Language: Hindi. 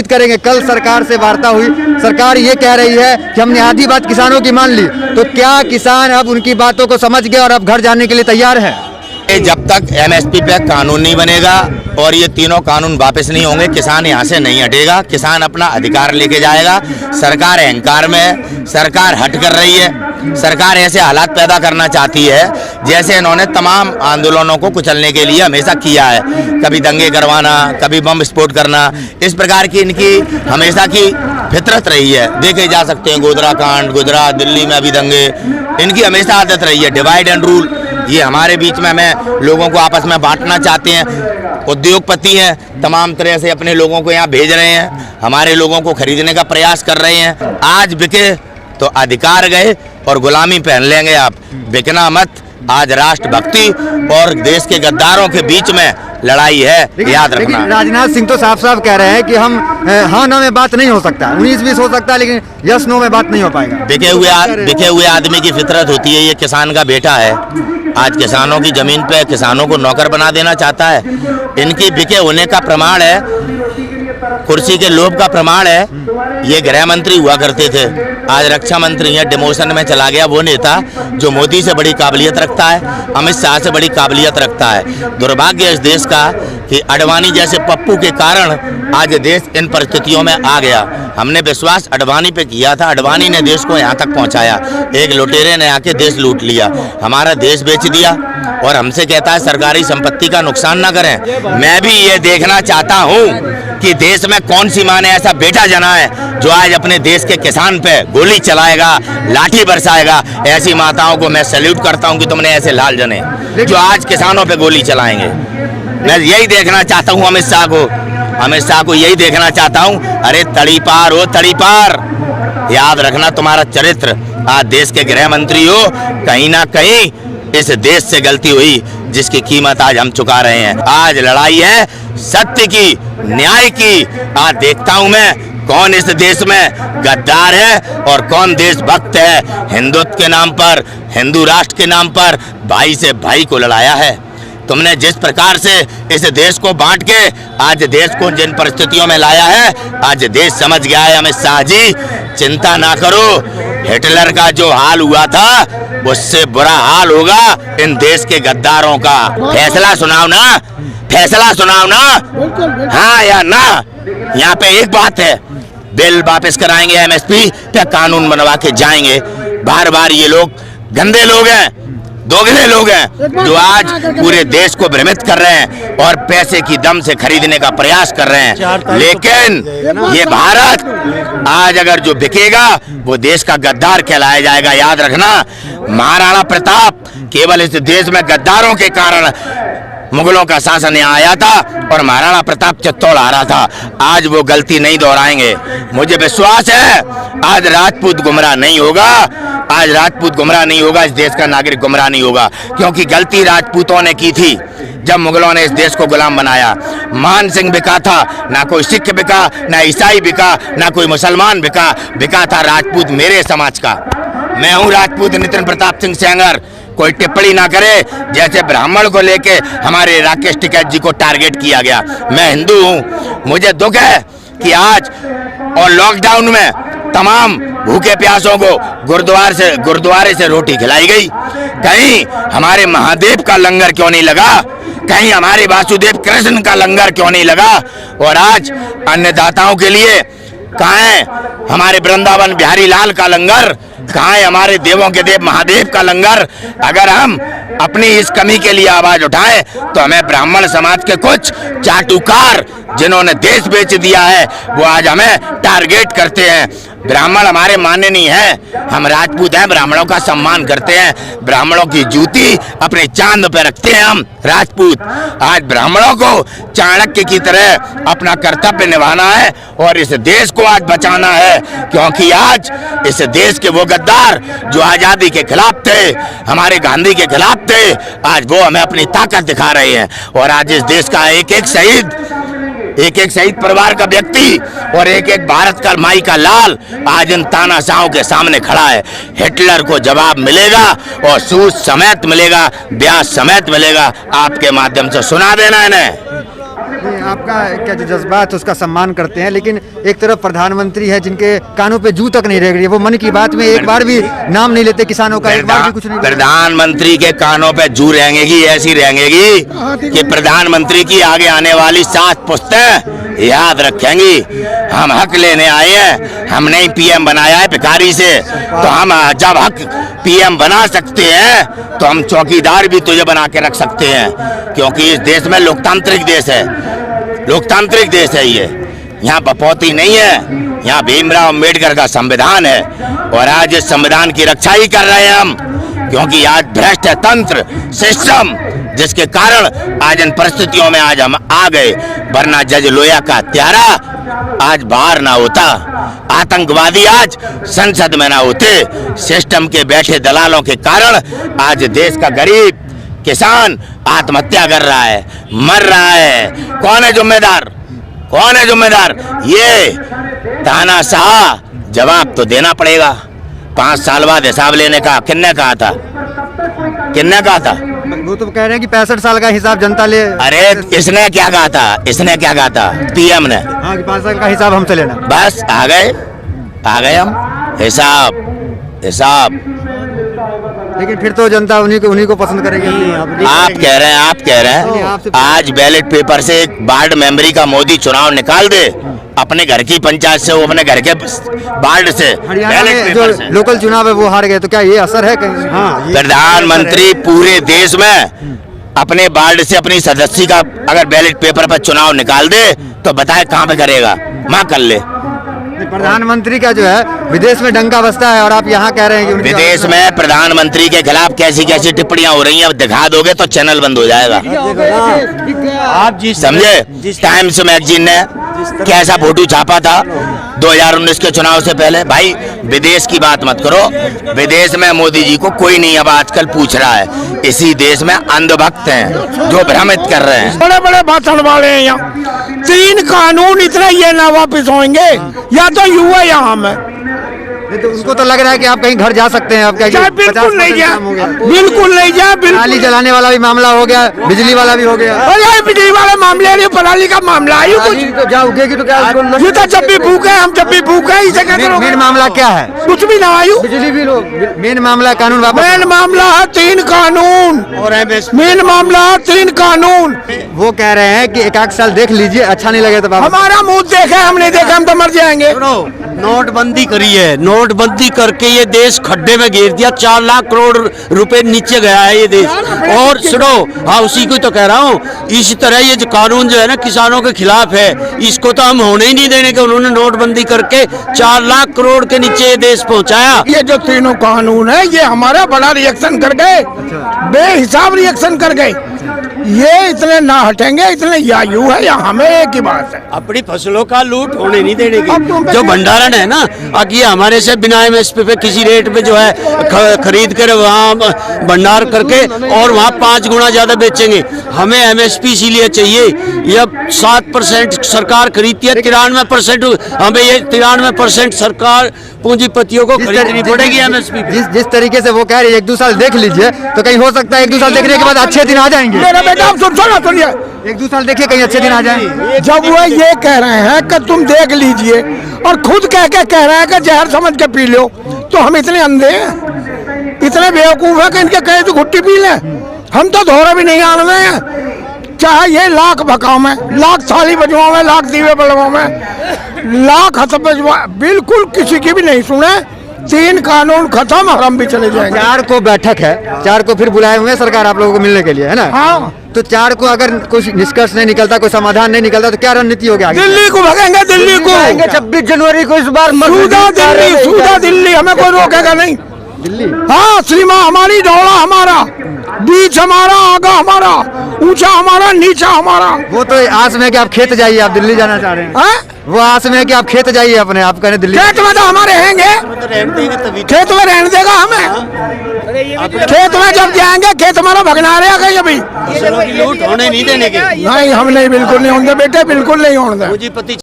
सत्यापित करेंगे। कल सरकार से वार्ता हुई, सरकार ये कह रही है कि हमने आधी बात किसानों की मान ली, तो क्या किसान अब उनकी बातों को समझ गए और अब घर जाने के लिए तैयार है? जब तक एमएसपी पे कानून नहीं बनेगा और ये तीनों कानून वापस नहीं होंगे, किसान यहाँ से नहीं हटेगा। किसान अपना अधिकार लेके जाएगा। सरकार अहंकार में है, सरकार हट कर रही है, सरकार ऐसे हालात पैदा करना चाहती है जैसे इन्होंने तमाम आंदोलनों को कुचलने के लिए हमेशा किया है। कभी दंगे करवाना, कभी बम विस्फोट करना, इस प्रकार की इनकी हमेशा की फितरत रही है। देखे जा सकते हैं गोधरा कांड, गुजरात, दिल्ली में अभी दंगे, इनकी हमेशा आदत रही है। डिवाइड एंड रूल, ये हमारे बीच में हमें लोगों को आपस में बांटना चाहते हैं। उद्योगपति हैं, तमाम तरह से अपने लोगों को यहाँ भेज रहे हैं, हमारे लोगों को खरीदने का प्रयास कर रहे हैं। आज बिके तो अधिकार गए और गुलामी पहन लेंगे आप। बिकना मत। आज राष्ट्रभक्ति और देश के गद्दारों के बीच में लड़ाई है, याद रखना। राजनाथ सिंह तो साफ साफ कह रहे हैं कि हम हाँ ना में बात नहीं हो सकता, 19-20 हो सकता है, लेकिन यस नो में बात नहीं हो पाएगा। बिके हुए आदमी की फितरत होती है। ये किसान का बेटा है, आज किसानों की जमीन पे किसानों को नौकर बना देना चाहता है। इनकी बिके होने का प्रमाण है, कुर्सी के लोभ का प्रमाण है। ये गृह मंत्री हुआ करते थे, आज रक्षा मंत्री हैं। डिमोशन में चला गया वो नेता जो मोदी से बड़ी काबिलियत रखता है, अमित शाह से बड़ी काबिलियत रखता है। दुर्भाग्य इस देश का कि अडवाणी जैसे पप्पू के कारण आज देश इन परिस्थितियों में आ गया। हमने विश्वास अडवाणी पे किया था, अडवाणी ने देश को यहाँ तक पहुँचाया। एक लुटेरे ने आके देश लूट लिया, हमारा देश बेच दिया और हमसे कहता है सरकारी संपत्ति का नुकसान ना करें। मैं भी ये देखना चाहता हूँ कि देश में कौन सी माँ ने ऐसा बेटा जना है जो आज अपने देश के किसान पे गोली चलाएगा, लाठी बरसाएगा। ऐसी माताओं को मैं सैल्यूट करता हूँ कि तुमने ऐसे लाल जने जो आज किसानों पे गोली चलाएंगे। मैं यही देखना चाहता हूँ अमित शाह को यही देखना चाहता हूँ। अरे तड़ी पार हो, तड़ी पार। याद रखना तुम्हारा चरित्र। आज देश के गृह मंत्री हो, कहीं ना कहीं इस देश से गलती हुई जिसकी कीमत आज हम चुका रहे हैं। आज लड़ाई है सत्य की, न्याय की। आज देखता हूं मैं कौन इस देश में गद्दार है और कौन देशभक्त है। हिंदुत्व के नाम पर, हिंदू राष्ट्र के नाम पर भाई से भाई को लड़ाया है। तुमने जिस प्रकार से इस देश को बांट के आज देश को जिन परिस्थितियों में लाया है, आज देश समझ गया है। अमित शाह जी चिंता ना करो, हिटलर का जो हाल हुआ था उससे बुरा हाल होगा इन देश के गद्दारों का। फैसला सुनाओ ना, फैसला सुनाओ ना, हाँ या ना। यहाँ पे एक बात है, बिल वापस कराएंगे, एमएसपी पे कानून बनवा के जाएंगे। बार बार ये लोग गंदे लोग हैं, दोगले लोग हैं जो आज पूरे देश को भ्रमित कर रहे हैं और पैसे की दम से खरीदने का प्रयास कर रहे हैं। लेकिन ये भारत आज अगर जो बिकेगा वो देश का गद्दार कहलाया जाएगा। याद रखना, महाराणा प्रताप केवल इस देश में गद्दारों के कारण मुगलों का शासन यहाँ आया था और महाराणा प्रताप चित्तौड़ हारा था। आज वो गलती नहीं दोहराएंगे। मुझे विश्वास है आज राजपूत गुमराह नहीं होगा, आज राजपूत गुमराह नहीं होगा, इस देश का नागरिक गुमराह नहीं होगा। क्योंकि गलती राजपूतों ने की थी जब मुगलों ने इस देश को गुलाम बनाया। मान सिंह बिका था, ना कोई सिख बिका, ना ईसाई बिका, ना कोई मुसलमान बिका, बिका था राजपूत मेरे समाज का। मैं हूँ राजपूत नितिन प्रताप सिंह सेंगर। कोई टिप्पणी ना करे जैसे ब्राह्मण को लेके हमारे राकेश टिकैत जी को टारगेट किया गया। मैं हिंदू हूँ, मुझे दुख है कि आज और लॉकडाउन में तमाम भूखे प्यासों को गुरुद्वारे से रोटी खिलाई गई। कहीं हमारे महादेव का लंगर क्यों नहीं लगा? कहीं हमारे वासुदेव कृष्ण का लंगर क्यों नहीं लगा? और आज अन्नदाताओं के लिए कहाँ है हमारे वृंदावन बिहारी लाल का लंगर? कहाँ है हमारे देवों के देव महादेव का लंगर? अगर हम अपनी इस कमी के लिए आवाज उठाएं तो हमें ब्राह्मण समाज के कुछ चाटुकार जिन्होंने देश बेच दिया है वो आज हमें टारगेट करते हैं। ब्राह्मण हमारे मान्य नहीं है, हम राजपूत हैं, ब्राह्मणों का सम्मान करते हैं, ब्राह्मणों की जूती अपने चांद पे रखते हैं हम राजपूत। आज ब्राह्मणों को चाणक्य की तरह अपना कर्तव्य निभाना है और इस देश को आज बचाना है। क्योंकि आज इस देश के वो गद्दार जो आजादी के खिलाफ थे, हमारे गांधी के खिलाफ थे, आज वो हमें अपनी ताकत दिखा रहे हैं। और आज इस देश का एक एक शहीद परिवार का व्यक्ति और एक एक भारत का माई का लाल आज इन तानाशाहों के सामने खड़ा है। हिटलर को जवाब मिलेगा और सूद समेत मिलेगा, ब्याज समेत मिलेगा। आपके माध्यम से सुना देना इन्हें। आपका क्या जो जज्बात है उसका सम्मान करते हैं, लेकिन एक तरफ प्रधानमंत्री है जिनके कानों पे जू तक नहीं रह रही है, वो मन की बात में एक बार भी नाम नहीं लेते किसानों का, एक बार भी कुछ नहीं बोलते। प्रधानमंत्री के कानों पे जू रहेंगी, ऐसी रहेंगी कि प्रधानमंत्री की आगे आने वाली 7 पुश्तें याद रखेंगी। हम हक लेने आए हैं, हमने ही पीएम बनाया है भिखारी से, तो हम जब हक पीएम बना सकते हैं तो हम चौकीदार भी तुझे बना के रख सकते हैं, क्योंकि इस देश में लोकतांत्रिक देश है, लोकतांत्रिक देश है ये। यहाँ बपौती नहीं है, यहाँ भीमराव अम्बेडकर का संविधान है और आज इस संविधान की रक्षा ही कर रहे हैं हम, क्योंकि आज भ्रष्ट है तंत्र सिस्टम, जिसके कारण आज इन परिस्थितियों में आज हम आ गए। वरना जज लोया का हत्यारा आज बाहर ना होता, आतंकवादी आज संसद में ना होते, सिस्टम के बैठे दलालों के कारण आज देश का गरीब किसान आत्महत्या कर रहा है, मर रहा है। कौन है जिम्मेदार, कौन है जिम्मेदार? ये तानाशाह जवाब तो देना पड़ेगा। 5 साल बाद हिसाब लेने का किसने कहा था, किसने कहा था? वो तो कह रहे हैं कि 65 साल का हिसाब जनता ले। अरे इसने क्या कहा था, इसने क्या कहा था? पीएम ने। हाँ कि 5 साल का हिसाब हमसे लेना। बस आ गए हम, हिसाब हिसाब। लेकिन फिर तो जनता उन्हीं को पसंद करेगी। आप कह रहे हैं आज बैलेट पेपर से एक वार्ड मेंबरी का मोदी चुनाव निकाल दे, अपने घर की पंचायत से, वो अपने घर के वार्ड से, हरियाणा में जो लोकल चुनाव है वो हार गए, तो क्या ये असर है कहीं? हाँ, प्रधानमंत्री पूरे देश में अपने वार्ड से अपनी सदस्य का अगर बैलेट पेपर पर चुनाव निकाल दे तो बताए कहाँ पे करेगा, माँ कर ले। प्रधानमंत्री का जो है विदेश में डंका बजता है और आप यहाँ कह रहे हैं कि विदेश में प्रधानमंत्री के खिलाफ कैसी कैसी टिप्पणियां हो रही हैं, अब दिखा दोगे तो चैनल बंद हो जाएगा। आप जी समझे, टाइम्स मैगजीन ने कैसा फोटो छापा था 2019 के चुनाव से पहले। भाई विदेश की बात मत करो, विदेश में मोदी जी को कोई नहीं अब आजकल पूछ रहा है, इसी देश में अंधभक्त हैं जो भ्रमित कर रहे हैं। बड़े बड़े भाषण वाले हैं यहाँ, 3 कानून इतने ये ना वापिस होंगे, या तो युवा यहाँ में। तो उनको तो लग रहा है कि आप कहीं घर जा सकते हैं। आप क्या बिल्कुल नहीं जा, बिल्कुल नहीं जा, पराली जलाने वाला भी मामला हो गया, बिजली वाला भी हो गया। अरे बिजली वाले मामले नहीं, पराली का मामला है। तो क्या उगेगी तो क्या ये तो जब भी भूखे हम जब भी भूखे इसे क्या करोगे? मेन मामला क्या है? कुछ भी ना आयु, बिजली भी लो। मेन मामला कानून वापस। मेन मामला है 3 कानून, और मेन मामला है 3 कानून। वो कह रहे हैं कि 1 साल देख लीजिए, अच्छा नहीं लगे तो हमारा मुंह देखे, हम नहीं देखे हम तो मर जाएंगे। नोटबंदी करी है, नोटबंदी करके ये देश खड्डे में गिर दिया, 4 लाख करोड़ रुपए नीचे गया है ये देश। और सुनो, हाँ उसी को तो कह रहा हूँ, इसी तरह ये जो कानून जो है ना किसानों के खिलाफ है, इसको तो हम होने ही नहीं देने के। उन्होंने नोटबंदी करके 4 लाख करोड़ के नीचे ये देश पहुँचाया। ये जो 3 कानून है ये हमारा बड़ा रिएक्शन कर गए, बेहिसाब रिएक्शन कर गए। ये इतने ना हटेंगे, इतने यायु है या हमें एक ही बात है, अपनी फसलों का लूट होने नहीं देने की। जो भंडारण है ना, अब ये हमारे से बिना MSP पे किसी रेट पे जो है खरीद कर वहाँ भंडार करके और वहाँ 5 गुना ज्यादा बेचेंगे। हमें MSP इसीलिए चाहिए, ये 7% सरकार खरीदती है, 93% हमें ये 93% सरकार पूंजीपतियों को खरीदनी पड़ेगी MSP। जिस तरीके से वो कह रही है 1-2 साल देख लीजिए, तो कहीं हो सकता है 1-2 साल देखने के बाद अच्छे दिन आ जाएंगे। बेटा आप सुनिए, 1-2 साल देखिए कहीं अच्छे दिन आ जाए। जब वो ये कह रहे हैं कि तुम देख लीजिए और खुद कह रहे हैं कि जहर समझ के पी लो, तो हम इतने अंधे हैं, इतने बेवकूफ हैं कि इनके कहे तो घुट्टी पी लें। हम तो धोरे भी नहीं आन रहे हैं, चाहे ये लाख भकाओ में, लाख थाली बजवाओ में, लाख दीवे बलवाओ में, लाख हथब बजवा, बिल्कुल किसी की भी नहीं सुने। 3 कानून खत्म, हम भी चले जाएंगे। 4 को बैठक है, 4 को फिर बुलाए हुए हैं सरकार आप लोगों को मिलने के लिए, है ना? हाँ, तो 4 को अगर कुछ निष्कर्ष नहीं निकलता, कोई समाधान नहीं निकलता, तो क्या रणनीति होगी आगे? दिल्ली को भगेंगे, दिल्ली को 26 जनवरी को इस बार सूदा दिल्ली, हमें कोई रोकेगा नहीं। दिल्ली, हाँ, श्रीमा हमारी, डोला हमारा, बीच हमारा, आगा हमारा, ऊंचा हमारा, नीचा हमारा। वो तो आस में कि आप खेत जाइए, आप दिल्ली जाना चाह रहे हैं। हाँ? वो आस में कि आप खेत जाइए अपने, आप कहने दिल्ली। खेत में तो हमारे रहेंगे, खेत में रहने देगा हमें। खेत में जब जाएंगे, खेत हमारा भगना रहेगा अभी। लूट होने नहीं देने के। नहीं, हम नहीं, बिल्कुल नहीं होने बेटे, बिल्कुल नहीं होने। पूंजीपति